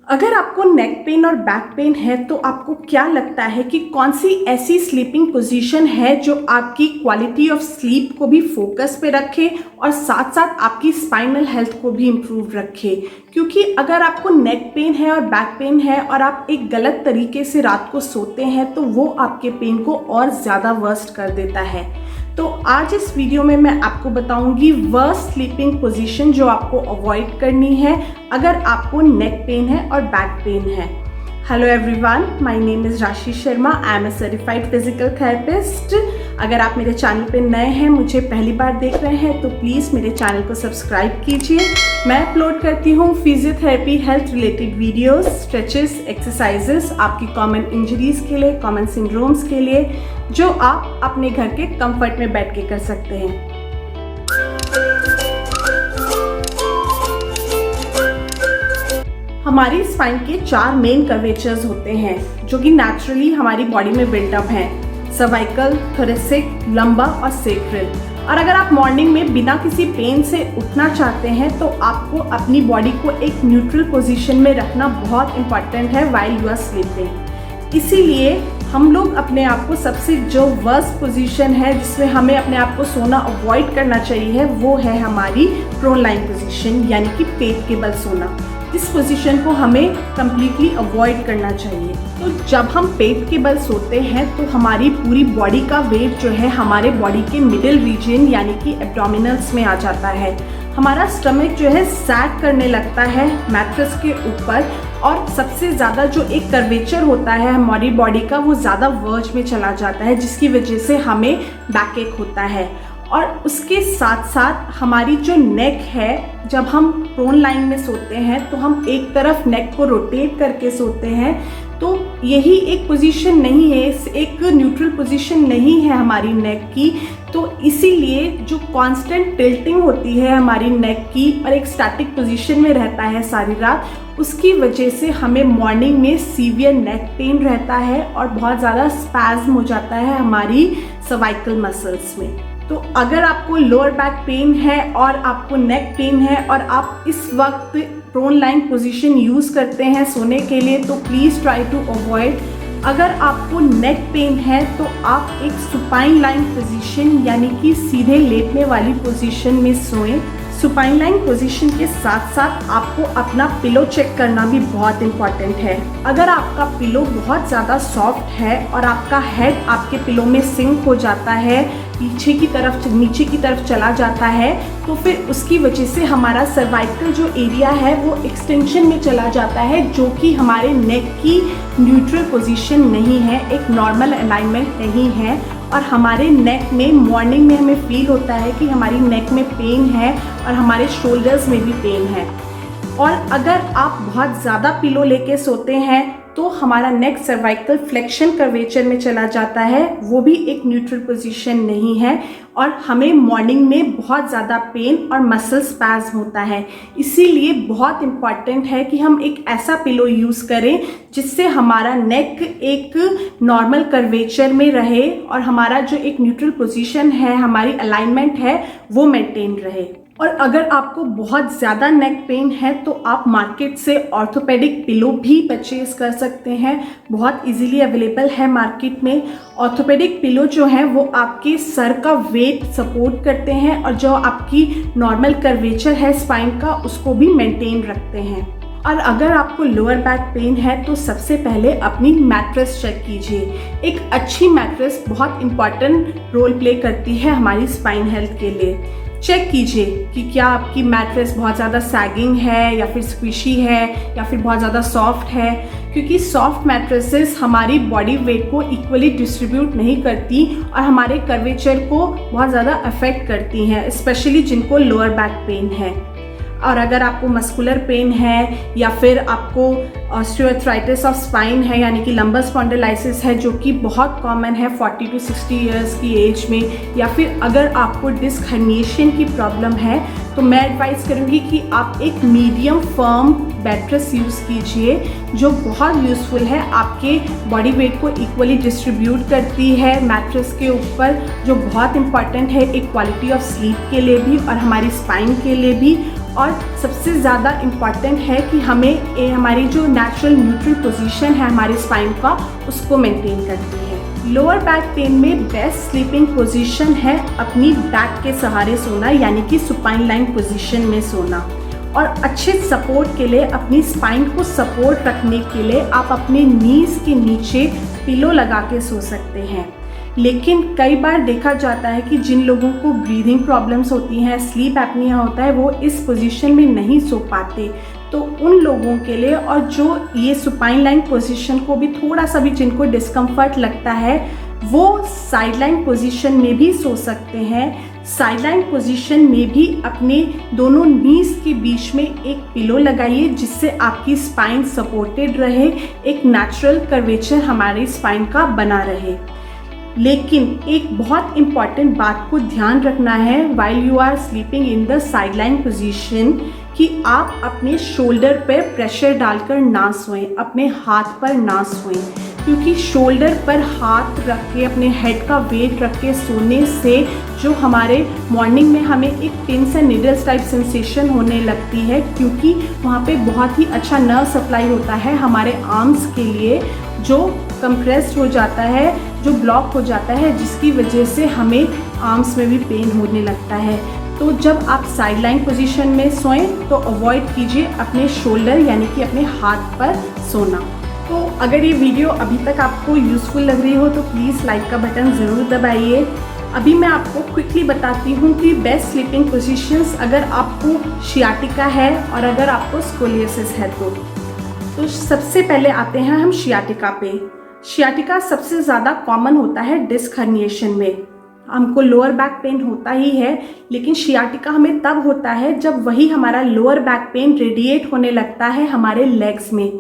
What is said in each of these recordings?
अगर आपको neck pain और बैक पेन है तो आपको क्या लगता है कि कौन सी ऐसी स्लीपिंग पोजीशन है जो आपकी क्वालिटी ऑफ स्लीप को भी फोकस पे रखे और साथ साथ आपकी स्पाइनल हेल्थ को भी इम्प्रूव रखे। क्योंकि अगर आपको नेक पेन है और बैक पेन है और आप एक गलत तरीके से रात को सोते हैं तो वो आपके पेन को और ज़्यादा वर्स्ट कर देता है। तो आज इस वीडियो में मैं आपको बताऊंगी वर्स्ट स्लीपिंग पोजीशन जो आपको अवॉइड करनी है अगर आपको नेक पेन है और बैक पेन है। Hello everyone, my name is Rashi Sharma. I am a certified physical therapist. अगर आप मेरे चैनल पे नए हैं, मुझे पहली बार देख रहे हैं तो प्लीज़ मेरे चैनल को सब्सक्राइब कीजिए। मैं अपलोड करती हूँ physiotherapy health related videos, stretches, exercises आपकी कॉमन इंजरीज के लिए, कॉमन सिंड्रोम्स के लिए, जो आप अपने घर के कंफर्ट में बैठ के कर सकते हैं। हमारी स्पाइन के 4 मेन कर्वेचर्स होते हैं जो कि नेचुरली हमारी बॉडी में बिल्टअप हैं: सर्वाइकल, थोरेसिक, लंबर और सेक्रल। और अगर आप मॉर्निंग में बिना किसी पेन से उठना चाहते हैं तो आपको अपनी बॉडी को एक न्यूट्रल पोजीशन में रखना बहुत इंपॉर्टेंट है व्हाइल यू आर स्लीपिंग। इसीलिए हम लोग अपने आप को सबसे जो वर्स्ट पोजीशन है जिसमें हमें अपने आप को सोना अवॉइड करना चाहिए वो है हमारी प्रोन लाइन पोजीशन, यानी कि पेट के बल सोना। इस पोजीशन को हमें कम्प्लीटली अवॉइड करना चाहिए। तो जब हम पेट के बल सोते हैं तो हमारी पूरी बॉडी का वेट जो है हमारे बॉडी के मिडिल रीजन यानी कि एब्डोमिनल्स में आ जाता है। हमारा स्टमक जो है सैग करने लगता है मैट्रेस के ऊपर, और सबसे ज़्यादा जो एक कर्वेचर होता है हमारी बॉडी का वो ज़्यादा वर्ज में चला जाता है, जिसकी वजह से हमें बैक एक होता है। और उसके साथ साथ हमारी जो नेक है, जब हम प्रोन लाइन में सोते हैं तो हम एक तरफ नेक को रोटेट करके सोते हैं, तो यही एक पोजीशन नहीं है, एक न्यूट्रल पोजीशन नहीं है हमारी नेक की। तो इसीलिए जो कांस्टेंट टिल्टिंग होती है हमारी नेक की और एक स्टैटिक पोजीशन में रहता है सारी रात, उसकी वजह से हमें मॉर्निंग में सीवियर नेक पेन रहता है और बहुत ज़्यादा स्पैज्म हो जाता है हमारी सर्वाइकल मसल्स में। तो अगर आपको लोअर बैक पेन है और आपको नेक पेन है और आप इस वक्त प्रोन लाइन पोजीशन यूज़ करते हैं सोने के लिए तो प्लीज़ ट्राई टू अवॉइड। अगर आपको नेक पेन है तो आप एक सुपाइन लाइन पोजीशन यानी कि सीधे लेटने वाली पोजीशन में सोएं। सुपाइन लाइन पोजीशन के साथ साथ आपको अपना पिलो चेक करना भी बहुत इम्पॉर्टेंट है। अगर आपका पिलो बहुत ज़्यादा सॉफ्ट है और आपका हेड आपके पिलो में सिंक हो जाता है, पीछे की तरफ नीचे की तरफ चला जाता है, तो फिर उसकी वजह से हमारा सर्वाइकल जो एरिया है वो एक्सटेंशन में चला जाता है, जो कि हमारे नेक की न्यूट्रल पोजीशन नहीं है, एक नॉर्मल अलाइनमेंट नहीं है। और हमारे नेक में मॉर्निंग में हमें फील होता है कि हमारी नेक में पेन है और हमारे शोल्डर्स में भी पेन है। और अगर आप बहुत ज़्यादा पिलो लेके सोते हैं तो हमारा नेक सर्वाइकल फ्लेक्शन कर्वेचर में चला जाता है, वो भी एक न्यूट्रल पोजीशन नहीं है और हमें मॉर्निंग में बहुत ज़्यादा पेन और मसल स्पैज्म होता है। इसीलिए बहुत इम्पॉर्टेंट है कि हम एक ऐसा पिलो यूज़ करें जिससे हमारा नेक एक नॉर्मल कर्वेचर में रहे और हमारा जो एक न्यूट्रल पोजीशन है, हमारी अलाइनमेंट है, वो मेंटेन रहे। और अगर आपको बहुत ज़्यादा नेक पेन है तो आप मार्केट से ऑर्थोपेडिक पिलो भी परचेज कर सकते हैं, बहुत इजीली अवेलेबल है मार्केट में। ऑर्थोपेडिक पिलो जो है वो आपके सर का वेट सपोर्ट करते हैं और जो आपकी नॉर्मल कर्वेचर है स्पाइन का उसको भी मेंटेन रखते हैं। और अगर आपको लोअर बैक पेन है तो सबसे पहले अपनी मैट्रेस चेक कीजिए। एक अच्छी मैट्रेस बहुत इम्पॉर्टेंट रोल प्ले करती है हमारी स्पाइन हेल्थ के लिए। चेक कीजिए कि क्या आपकी मैट्रेस बहुत ज़्यादा सैगिंग है या फिर स्क्विशी है या फिर बहुत ज़्यादा सॉफ्ट है, क्योंकि सॉफ्ट मैट्रेसेस हमारी बॉडी वेट को इक्वली डिस्ट्रीब्यूट नहीं करती और हमारे कर्वेचर को बहुत ज़्यादा अफेक्ट करती हैं, स्पेशली जिनको लोअर बैक पेन है। और अगर आपको मस्कुलर पेन है या फिर आपको ऑस्टियोआर्थराइटिस ऑफ स्पाइन है यानी कि लंबर स्पॉन्डिलाइसिस है, जो कि बहुत कॉमन है 40 to 60 इयर्स की एज में, या फिर अगर आपको डिस्क हर्निएशन की प्रॉब्लम है तो मैं एडवाइस करूँगी कि आप एक मीडियम फर्म मैट्रेस यूज़ कीजिए जो बहुत यूज़फुल है, आपके बॉडी वेट को इक्वली डिस्ट्रीब्यूट करती है मैट्रेस के ऊपर, जो बहुत इंपॉर्टेंट है एक क्वालिटी ऑफ स्लीप के लिए भी और हमारी स्पाइन के लिए भी। और सबसे ज़्यादा इम्पॉर्टेंट है कि हमें हमारी जो नेचुरल न्यूट्रल पोजीशन है हमारे स्पाइन का, उसको मेंटेन करती है। लोअर बैक पेन में बेस्ट स्लीपिंग पोजीशन है अपनी बैक के सहारे सोना, यानी कि सुपाइन लाइन पोजीशन में सोना। और अच्छे सपोर्ट के लिए, अपनी स्पाइन को सपोर्ट रखने के लिए आप अपने नीज के नीचे पिलो लगा के सो सकते हैं। लेकिन कई बार देखा जाता है कि जिन लोगों को ब्रीदिंग प्रॉब्लम्स होती हैं, स्लीप एपनिया होता है, वो इस पोजीशन में नहीं सो पाते। तो उन लोगों के लिए, और जो ये सुपाइन लाइन पोजीशन को भी थोड़ा सा भी जिनको डिस्कम्फर्ट लगता है, वो साइड लाइन पोजीशन में भी सो सकते हैं। साइड लाइन पोजीशन में भी अपने दोनों नीज के बीच में एक पिलो लगाइए, जिससे आपकी स्पाइन सपोर्टेड रहे, एक नेचुरल कर्वेचर हमारे स्पाइन का बना रहे। लेकिन एक बहुत इम्पॉर्टेंट बात को ध्यान रखना है while you are sleeping in the sideline position, कि आप अपने शोल्डर पर प्रेशर डालकर ना सोएं, अपने हाथ पर ना सोएं, क्योंकि शोल्डर पर हाथ रख के, अपने हेड का वेट रख के सोने से जो हमारे मॉर्निंग में हमें एक pins and needles type sensation होने लगती है, क्योंकि वहाँ पे बहुत ही अच्छा नर्व सप्लाई होता है हमारे आर्म्स के लिए, जो कंप्रेस्ड हो जाता है, जो ब्लॉक हो जाता है, जिसकी वजह से हमें आर्म्स में भी पेन होने लगता है। तो जब आप साइड लाइन पोजिशन में सोएं तो अवॉइड कीजिए अपने शोल्डर यानी कि अपने हाथ पर सोना। तो अगर ये वीडियो अभी तक आपको यूज़फुल लग रही हो तो प्लीज़ लाइक का बटन ज़रूर दबाइए। अभी मैं आपको क्विकली बताती हूँ कि बेस्ट स्लीपिंग पोजीशंस अगर आपको शियाटिका है और अगर आपको स्कोलियोसिस है तो सबसे पहले आते हैं हम शियाटिका पे। शियाटिका सबसे ज़्यादा कॉमन होता है डिस्क हर्निएशन में। हमको लोअर बैक पेन होता ही है, लेकिन शियाटिका हमें तब होता है जब वही हमारा लोअर बैक पेन रेडिएट होने लगता है हमारे लेग्स में।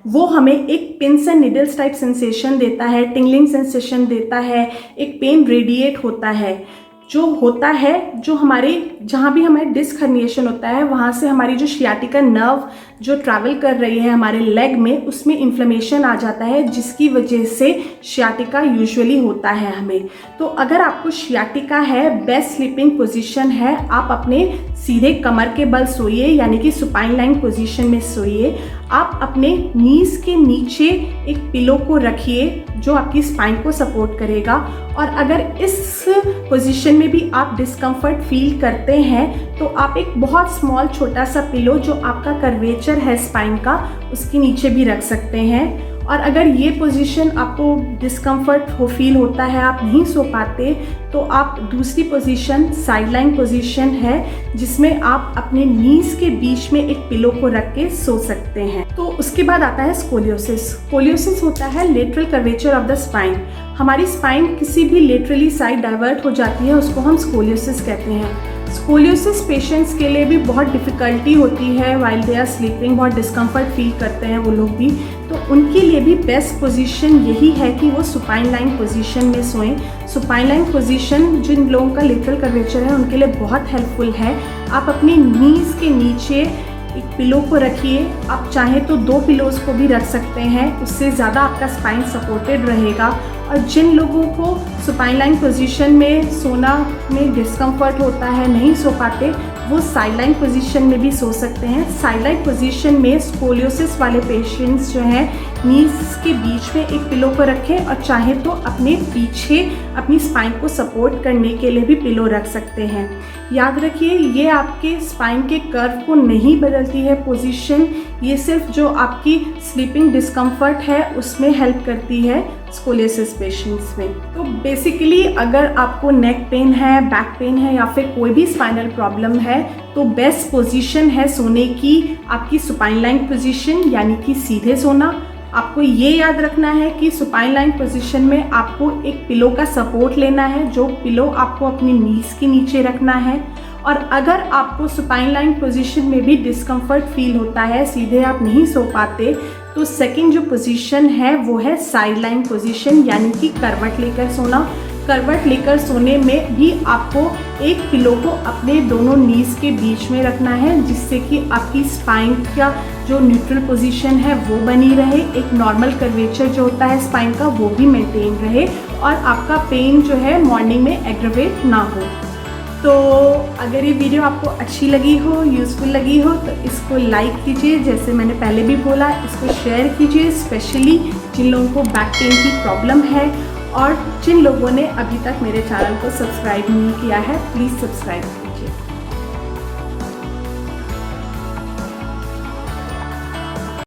वो हमें एक pins and needles type sensation देता है, टिंगलिंग सेंसेशन देता है, एक पेन रेडिएट होता है, जो हमारे जहाँ भी हमें डिस्क हर्निएशन होता है वहाँ से हमारी जो शियाटिका नर्व जो ट्रैवल कर रही है हमारे लेग में, उसमें इन्फ्लेमेशन आ जाता है, जिसकी वजह से शियाटिका यूजुअली होता है हमें। तो अगर आपको शियाटिका है, बेस्ट स्लीपिंग पोजीशन है आप अपने सीधे कमर के बल सोइए, यानी कि सुपाइन लाइन पोजीशन में सोइए। आप अपने नीज के नीचे एक पिलो को रखिए जो आपकी स्पाइन को सपोर्ट करेगा। और अगर इस पोजीशन में भी आप डिस्कम्फर्ट फील करते हैं तो आप एक बहुत स्मॉल छोटा सा पिलो जो आपका कर्वेचर है स्पाइन का, उसके नीचे भी रख सकते हैं। और अगर ये पोजीशन आपको डिस्कम्फर्ट फील होता है, आप नहीं सो पाते, तो आप दूसरी पोजीशन साइड लाइन पोजीशन है जिसमें आप अपने नीज के बीच में एक पिलो को रख के सो सकते हैं। तो उसके बाद आता है स्कोलियोसिस। स्कोलियोसिस होता है lateral curvature of the spine. हमारी स्पाइन किसी भी लेटरली साइड डाइवर्ट हो जाती है, उसको हम स्कोलियोसिस कहते हैं। स्कोलियोसिस पेशेंट्स के लिए भी बहुत डिफ़िकल्टी होती है व्हाइल दे आर स्लीपिंग, बहुत डिस्कम्फर्ट फील करते हैं वो लोग भी। तो उनके लिए भी बेस्ट पोजीशन यही है कि वो सुपाइन लाइन पोजीशन में सोएं। सुपाइन लाइन पोजीशन जिन लोगों का लेटरल कर्वेचर है उनके लिए बहुत हेल्पफुल है। आप अपनी नीज के नीचे एक पिलो को रखिए, आप चाहें तो 2 पिलोज को भी रख सकते हैं, उससे ज़्यादा आपका स्पाइन सपोर्टेड रहेगा। और जिन लोगों को सुपाइन लाइन पोजीशन में सोना में डिस्कम्फर्ट होता है, नहीं सो पाते, वो साइड लाइन पोजीशन में भी सो सकते हैं। साइड लाइन पोजीशन में स्कोलियोसिस वाले पेशेंट्स जो हैं नीज के बीच में एक पिलो को रखें और चाहे तो अपने पीछे अपनी स्पाइन को सपोर्ट करने के लिए भी पिलो रख सकते हैं। याद रखिए, ये आपके स्पाइन के कर्व को नहीं बदलती है पोजीशन, ये सिर्फ जो आपकी स्लीपिंग डिस्कम्फर्ट है उसमें हेल्प करती है स्कोलियोसिस पेशेंट्स में। तो बेसिकली अगर आपको नेक पेन है, बैक पेन है या फिर कोई भी स्पाइनल प्रॉब्लम है, तो बेस्ट पोजीशन है सोने की आपकी सुपाइन लाइन पोजीशन, यानी कि सीधे सोना। आपको ये याद रखना है कि सुपाइन लाइन पोजीशन में आपको एक पिलो का सपोर्ट लेना है, जो पिलो आपको अपनी नीज के नीचे रखना है। और अगर आपको सुपाइन लाइन पोजीशन में भी डिस्कम्फर्ट फील होता है, सीधे आप नहीं सो पाते, तो सेकंड जो पोजीशन है वो है साइड लाइन पोजीशन, यानी कि करवट लेकर सोना। करवट लेकर सोने में भी आपको एक पिलो को अपने दोनों नीज के बीच में रखना है, जिससे कि आपकी स्पाइन का जो न्यूट्रल पोजीशन है वो बनी रहे, एक नॉर्मल कर्वेचर जो होता है स्पाइन का वो भी मेंटेन रहे और आपका पेन जो है मॉर्निंग में एग्रवेट ना हो। तो अगर ये वीडियो आपको अच्छी लगी हो, यूज़फुल लगी हो, तो इसको लाइक कीजिए, जैसे मैंने पहले भी बोला, इसको शेयर कीजिए, स्पेशली जिन लोगों को बैक पेन की प्रॉब्लम है और जिन लोगों ने अभी तक मेरे चैनल को सब्सक्राइब नहीं किया है, प्लीज़ सब्सक्राइब।